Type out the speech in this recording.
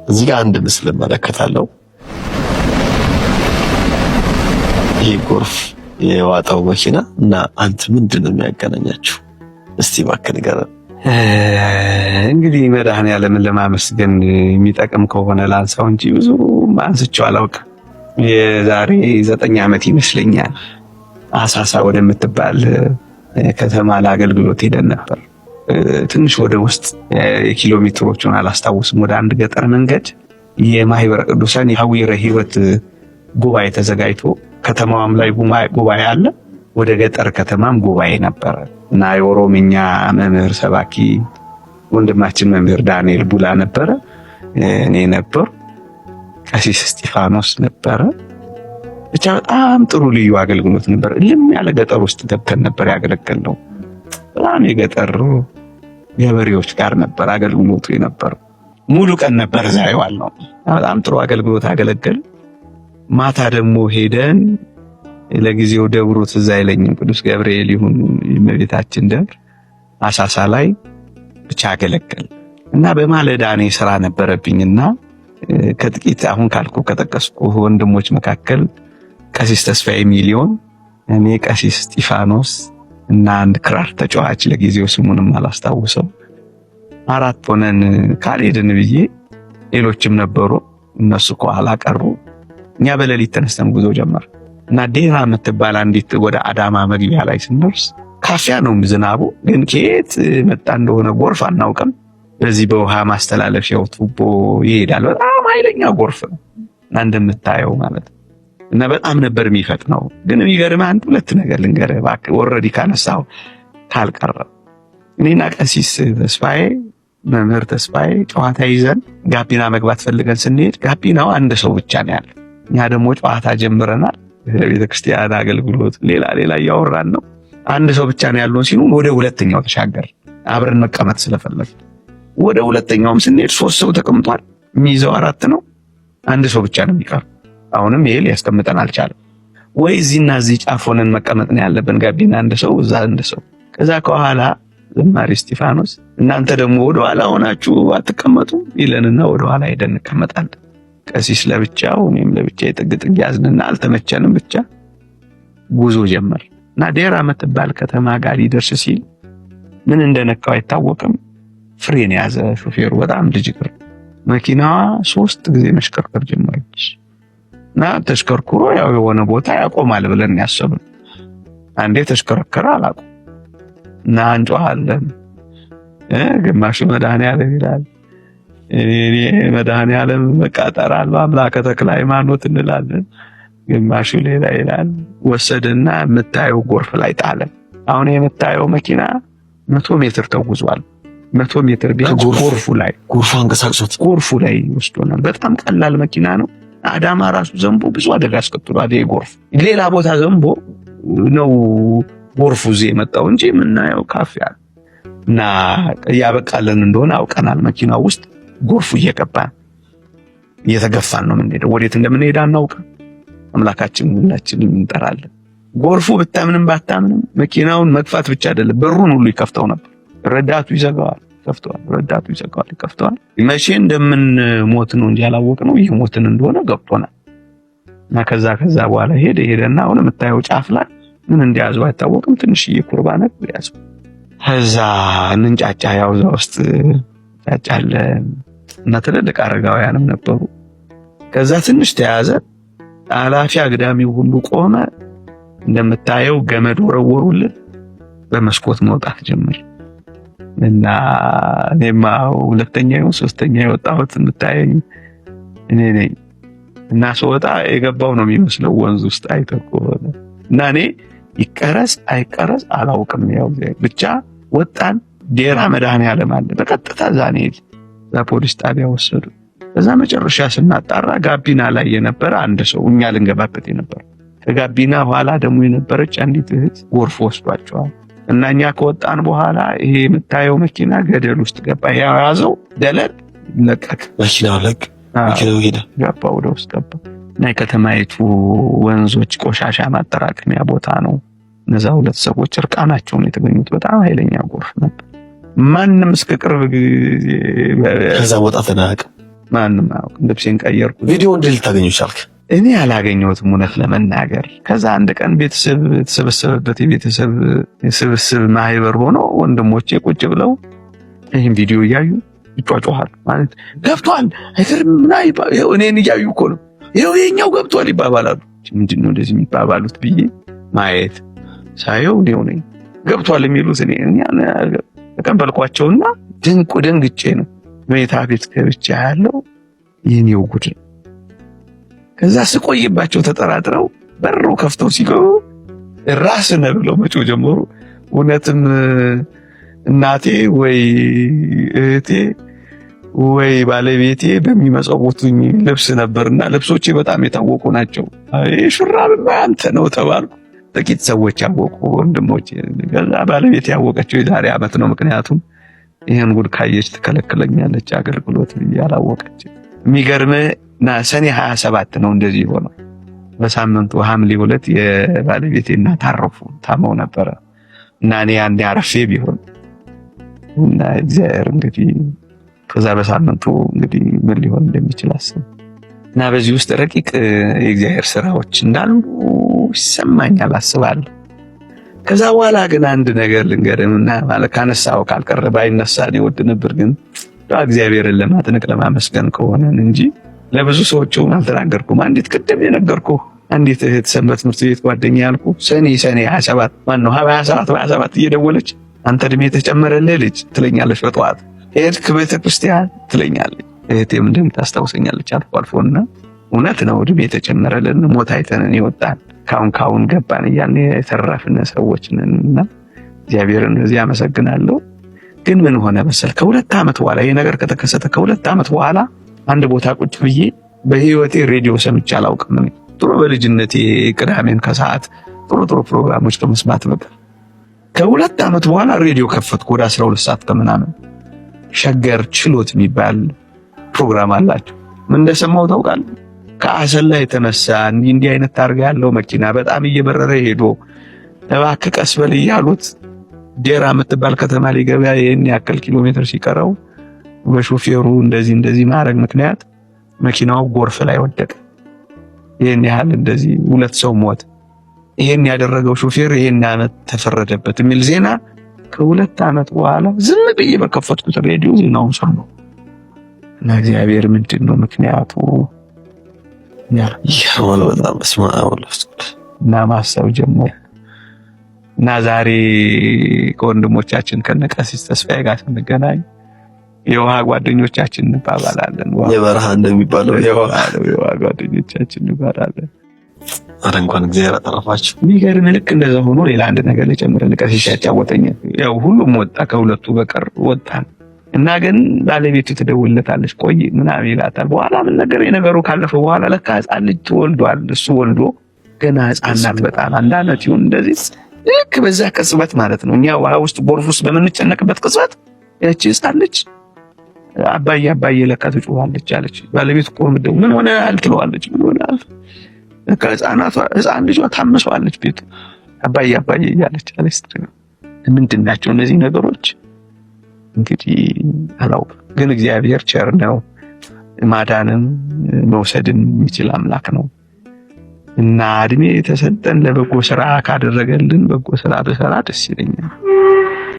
እዚህ ጋር አንድ ምስል እመለከታለሁ። ይሄ ጎርፍ የዋጣው መኪና እና አንተ ምንድነው የሚያገናኛችሁ? እስቲ እባክህ ንገረን። እንግዲህ መድኃኔዓለምን ለማመስገን የሚጠቅም ከሆነ ላንሳው እንጂ ብዙ አንስቼው አላውቅም። የዛሬ 9 ዓመት ይመስለኛል አሳሳ ወደምትባል ከተማ ለአገልግሎት ሄደን ነበር። ትንሽ ወደ ውስጥ የኪሎ ሜትሮቹን አላስታውስም፣ ወደ አንድ ገጠር መንገድ የማህበረ ቅዱሳን የሐዊረ ሕይወት ጉባኤ ተዘጋጅቶ ከተማዋም ላይ ጉባኤ አለ፣ ወደ ገጠር ከተማም ጉባኤ ነበረ እና የኦሮምኛ መምህር ሰባኪ ወንድማችን መምህር ዳንኤል ቡላ ነበረ፣ እኔ ነበር፣ ቀሲስ እስጢፋኖስ ነበረ። ብቻ በጣም ጥሩ ልዩ አገልግሎት ነበር። ልም ያለ ገጠር ውስጥ ገብተን ነበር ያገለገልነው። በጣም የገጠር ገበሬዎች ጋር ነበር አገልግሎቱ የነበረው። ሙሉ ቀን ነበር እዛ የዋልነው። በጣም ጥሩ አገልግሎት አገለገል። ማታ ደግሞ ሄደን ለጊዜው ደብሩ ትዝ አይለኝም፣ ቅዱስ ገብርኤል ይሁን የእመቤታችን ደብር አሳሳ ላይ ብቻ አገለገል እና በማለዳ እኔ ስራ ነበረብኝና ከጥቂት አሁን ካልኩ ከጠቀስኩ ወንድሞች መካከል ቀሲስ ተስፋዬ ሚሊዮን፣ እኔ ቀሲስ እስጢፋኖስ እና አንድ ክራር ተጫዋች ለጊዜው ስሙንም አላስታውሰው 4 ሆነን ካልሄድን ብዬ ሌሎችም ነበሩ፣ እነሱ ከኋላ ቀሩ። እኛ በሌሊት ተነስተን ጉዞ ጀመር እና ዴራ የምትባል አንዲት ወደ አዳማ መግቢያ ላይ ስንደርስ ካፊያ ነው ዝናቡ፣ ግን ከየት መጣ እንደሆነ ጎርፍ አናውቅም። በዚህ በውሃ ማስተላለፊያው ቱቦ ይሄዳል። በጣም ኃይለኛ ጎርፍ ነው እና እንደምታየው ማለት ነው። እና በጣም ነበር የሚፈጥነው። ግን የሚገርምህ አንድ ሁለት ነገር ልንገርህ እባክህ፣ ኦልሬዲ ካነሳው ካልቀረ እኔና ቀሲስ ተስፋዬ መምህር ተስፋዬ ጨዋታ ይዘን ጋቢና መግባት ፈልገን ስንሄድ ጋቢናው አንድ ሰው ብቻ ነው ያለው። እኛ ደግሞ ጨዋታ ጀምረናል፣ ቤተክርስቲያን አገልግሎት ሌላ እያወራን ነው። አንድ ሰው ብቻ ነው ያለው ሲሉ ወደ ሁለተኛው ተሻገር፣ አብረን መቀመጥ ስለፈለግ ወደ ሁለተኛውም ስንሄድ 3 ሰው ተቀምጧል። የሚይዘው 4 ነው፣ አንድ ሰው ብቻ ነው የሚቀር። አሁንም ይሄ ሊያስቀምጠን አልቻለም። ወይ እዚህና እዚህ ጫፍ ሆነን መቀመጥ ነው ያለብን፣ ጋቢና አንድ ሰው እዛ አንድ ሰው። ከዛ ከኋላ ዘማሪ እስጢፋኖስ እናንተ ደግሞ ወደ ኋላ ሆናችሁ አትቀመጡ ይለንና ወደ ኋላ ሄደን እንቀመጣለን። ቀሲስ ለብቻው እኔም ለብቻ ጥግ ያዝንና አልተመቸንም፣ ብቻ ጉዞ ጀመር እና ዴራ የምትባል ከተማ ጋር ሊደርስ ሲል ምን እንደነካው አይታወቅም። ፍሬን ያዘ ሾፌሩ፣ በጣም ልጅግር። መኪናዋ 3 ጊዜ መሽከርከር ጀመረች እና ተሽከርክሮ ያው የሆነ ቦታ ያቆማል ብለን ያሰብን። አንዴ ተሽከረከረ አላቆም እና እንጮሃለን። ግማሹ መድኃኔዓለም ይላል፣ እኔ መድኃኔዓለም በቃ እጠራለሁ አምላከ ተክለ ሃይማኖት እንላለን። ግማሹ ሌላ ይላል። ወሰደና የምታየው ጎርፍ ላይ ጣለን። አሁን የምታየው መኪና 100 ሜትር ተጉዟል። 100 ሜትር ቢያንስ ጎርፉ አንቀሳቅሶት ጎርፉ ላይ ወስዶናል። በጣም ቀላል መኪና ነው። አዳማ ራሱ ዘንቦ ብዙ አደጋ አስከትሏል። ይሄ ጎርፍ ሌላ ቦታ ዘንቦ ነው ጎርፉ እዚህ የመጣው እንጂ የምናየው ካፊያ እና ያበቃለን እንደሆነ አውቀናል። መኪናው ውስጥ ጎርፉ እየተገፋን ነው የምንሄደው። ወዴት እንደምንሄድ አናውቅም። አምላካችን ሁላችንም እንጠራለን። ጎርፉ ብታምንም ባታምንም መኪናውን መግፋት ብቻ አይደለም፣ በሩን ሁሉ ይከፍተው ነበር። ረዳቱ ይዘጋዋል፣ ይከፍተዋል፣ ረዳቱ ይዘጋዋል፣ ይከፍተዋል። መቼ እንደምንሞት ነው እንጂ ያላወቅነው እየሞትን እንደሆነ ገብቶናል። እና ከዛ በኋላ ሄደና አሁን የምታየው ጫፍ ላይ ምን እንደያዘው አይታወቅም። ትንሽዬ ኩርባ ነገር ያዘው። ከዛ እንንጫጫ፣ ያው እዛ ውስጥ ጫጫለን እና ትልልቅ አረጋውያንም ነበሩ። ከዛ ትንሽ ተያዘ። አላፊ አግዳሚው ሁሉ ቆመ። እንደምታየው ገመድ ወረወሩልን። በመስኮት መውጣት ጀመር እና እኔማ ሁለተኛው ሶስተኛው የወጣሁት የምታየኝ እኔ ነኝ። እና ስወጣ የገባው ነው የሚመስለው ወንዝ ውስጥ አይተኮ እና እኔ ይቀረስ አይቀረስ አላውቅም። ያው ብቻ ወጣን። ዴራ መድኃኔዓለም አለ በቀጥታ ዛኔ ለፖሊስ ጣቢያ ወሰዱ። በዛ መጨረሻ ስናጣራ ጋቢና ላይ የነበረ አንድ ሰው እኛ ልንገባበት የነበረ ከጋቢና ኋላ ደግሞ የነበረች አንዲት እህት ጎርፍ ወስዷቸዋል። እና እኛ ከወጣን በኋላ ይሄ የምታየው መኪና ገደል ውስጥ ገባ። ያዘው ደለል ለቀቅ፣ መኪናው ሄደ፣ ገባ፣ ወደ ውስጥ ገባ። እና የከተማይቱ ወንዞች ቆሻሻ ማጠራቀሚያ ቦታ ነው። እነዛ 2 ሰዎች እርቃናቸውን የተገኙት። በጣም ኃይለኛ ጎርፍ ነበር። ማንም እስከ ቅርብ ጊዜ ከዛ ወጣ ተናቀ። ማንም አያውቅም። ልብሴን ቀየርኩ። ቪዲዮ እንዴት ልታገኘው ቻልክ? እኔ አላገኘሁትም እውነት ለመናገር። ከዛ አንድ ቀን ቤተሰብ የተሰበሰበበት የቤተሰብ ስብስብ ማህበር ሆኖ ወንድሞቼ ቁጭ ብለው ይህን ቪዲዮ እያዩ ይጫጫዋል። ማለት ገብቷል አይተርም እኔን እያዩ እኮ ነው ይኸው የኛው ገብቷል ይባባላሉ። ምንድነው እንደዚህ የሚባባሉት ብዬ ማየት ሳየው እኔው ነኝ ገብቷል የሚሉት እኔ ተቀበልኳቸውና ደንግጬ ነው መኝታ ቤት ገብቼ ያለው የኔው ጉድ። ከዛ ስቆይባቸው ተጠራጥረው በሩ ከፍተው ሲገቡ ራስነ ብለው መጮ ጀመሩ። እውነትም እናቴ ወይ እህቴ ወይ ባለቤቴ በሚመጸውቱኝ ልብስ ነበርና ልብሶቼ በጣም የታወቁ ናቸው። አይ ሹራብማ አንተ ነው ተባልኩ። ጥቂት ሰዎች ያወቁ ወንድሞቼ። ከዛ ባለቤቴ ያወቀችው የዛሬ ዓመት ነው። ምክንያቱም ይሄን ጉድ ካየች ትከለክለኛለች አገልግሎት ያላወቀች። የሚገርምህ ሰኔ 27 ነው እንደዚህ ሆነ። በሳምንቱ ሐምሌ 2 የባለቤቴ እናት አረፉ፣ ታመው ነበረ እና እኔ አንዴ አረፌ ቢሆን እና እግዚአብሔር እንግዲህ ከዛ በሳምንቱ እንግዲህ ምን ሊሆን እንደሚችል አስብ እና በዚህ ውስጥ ረቂቅ የእግዚአብሔር ስራዎች እንዳሉ ይሰማኛል አስባለሁ። ከዛ በኋላ ግን አንድ ነገር ልንገርህና ማለት ካነሳው ካልቀረ ባይነሳ ነው ወድ ነበር። ግን እግዚአብሔርን ለማጥነቅ ለማመስገን ከሆነ እንጂ ለብዙ ሰዎች አልተናገርኩም። አንዲት ቅድም የነገርኩህ አንዲት እህት ሰንበት ትምህርት ቤት ጓደኛ ያልኩ ሰኔ 27 ማነው 27 እየደወለች አንተ እድሜ ተጨመረልህ ልጅ ትለኛለች። በጠዋት ሄድክ ቤተክርስቲያን ትለኛለች። እህቴም እንደምታስታውሰኛለች አልፎ አልፎና እውነት ነው እድሜ ተጨመረልን። ሞት አይተን ይወጣል ካሁን ገባን እያልን የተረፍን ሰዎች ነንና እግዚአብሔርን እዚህ አመሰግናለሁ። ግን ምን ሆነ መሰል ከ2 ዓመት በኋላ ይሄ ነገር ከተከሰተ ከ2 ዓመት በኋላ አንድ ቦታ ቁጭ ብዬ በህይወቴ ሬዲዮ ሰምቼ አላውቅም። ጥሩ በልጅነቴ ቅዳሜን ከሰዓት ጥሩ ፕሮግራሞች ከመስማት በቃ ከ2 ዓመት በኋላ ሬዲዮ ከፈትኩ። ወደ 12 ሰዓት ከምናምን ሸገር ችሎት የሚባል ፕሮግራም አላቸው። ምን እንደሰማው ታውቃለህ? ከአሰላ የተነሳ እንዲህ አይነት ታርጋ ያለው መኪና በጣም እየበረረ ሄዶ እባክህ ቀስ በል እያሉት ዴራ የምትባል ከተማ ሊገባ ይሄን ያክል ኪሎ ሜትር ሲቀረው በሾፌሩ እንደዚህ ማድረግ ምክንያት መኪናው ጎርፍ ላይ ወደቀ። ይሄን ያህል እንደዚህ 2 ሰው ሞት። ይሄን ያደረገው ሾፌር ይሄን ዓመት ተፈረደበት የሚል ዜና ከ2 ዓመት በኋላ ዝም ብዬ በከፈትኩት ሬዲዮ ዜናውን ሰማሁ እና እግዚአብሔር ምንድነው ምክንያቱ ያው በጣም እና ማሰብ ጀመረ እና ዛሬ ከወንድሞቻችን ከነቀሲስ ተስፋዬ ጋር ስንገናኝ የውሃ ጓደኞቻችን እንባባላለን። የበረሃ እንደሚባለው የውሃ ጓደኞቻችን እንባባላለን። ኧረ እንኳን እግዚአብሔር አጠራፋችሁ። የሚገርም ልክ እንደዛ ሆኖ ሌላ አንድ ነገር ልጨምርልህ። ቀሲስ ያጫወተኛል። ያው ሁሉም ወጣ ከሁለቱ በቀር ወጣን እና ግን ባለቤቱ ትደውልለታለች። ቆይ ምናምን ይላታል። በኋላ ምን ነገር የነገሩ ካለፈ በኋላ ለካ ሕፃን ልጅ ተወልዷል። እሱ ወልዶ ገና ሕፃን ናት። በጣም 1 ዓመት ይሁን እንደዚህ ልክ በዛ ቅጽበት ማለት ነው እኛ ውሃ ውስጥ ጎርፍ ውስጥ በምንጨነቅበት ቅጽበት ያቺ ሕፃን ልጅ አባዬ ለካ ትጮኻለች አለች። ባለቤቱ ቆም ምን ሆነሃል ትለዋለች። ምን ሆነሃል? ለካ ሕፃን ልጇ ታምሷለች ቤቱ አባዬ እያለች አለች። ምንድን ናቸው እነዚህ ነገሮች? እንግዲህ አላውቅም። ግን እግዚአብሔር ቸር ነው፣ ማዳንም መውሰድን የሚችል አምላክ ነው እና እድሜ የተሰጠን ለበጎ ስራ ካደረገልን በጎ ስራ በሰራ ደስ ይለኛል።